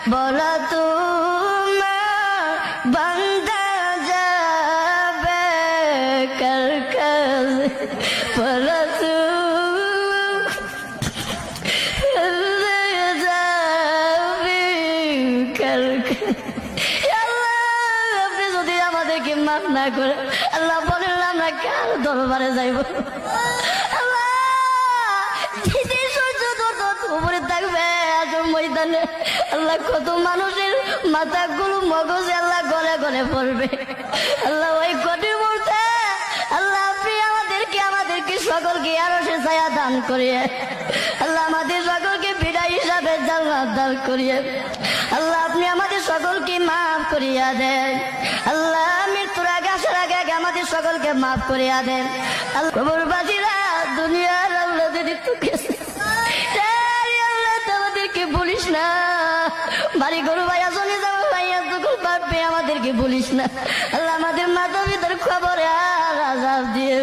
বলো তোমার বান্দা যাবে কার কাছে, বলো আপনি যদি আমাদেরকে মাফ না করে আল্লাহ বলেন আমরা কার দরবারে যাইব? আল্লাহ উপরে থাকবে আসল ময়দানে আল্লাহ কত মানুষের মাথাগুলো মগজে আল্লাহ গলে গলে পড়বে আল্লাহ ওই কটি মুহূর্তে আল্লাহ আপনি আমাদেরকে সকলকে আরো সে ছায়া দান করিয়ে আল্লাহ আমাদের সকলকে বিদায় হিসাবে জান্নাত দান করিয়ে আল্লাহ আপনি আমাদের সকলকে মাফ করিয়া দেন আল্লাহ মৃত্যুর আগে আসার আগে আগে আমাদের সকলকে মাফ করিয়া দেন আল্লাহ কবরবাসীরা দুনিয়ার আল্লাহ যদি তোকে আমাদেরকে বলিস না বাড়ি গরু ভাইয়া চলে যাবো ভাইয়া যখন পারবে আমাদেরকে বলিস না আল্লাহ আমাদের মাথা ভিতর খবর আর আজাব দিয়ে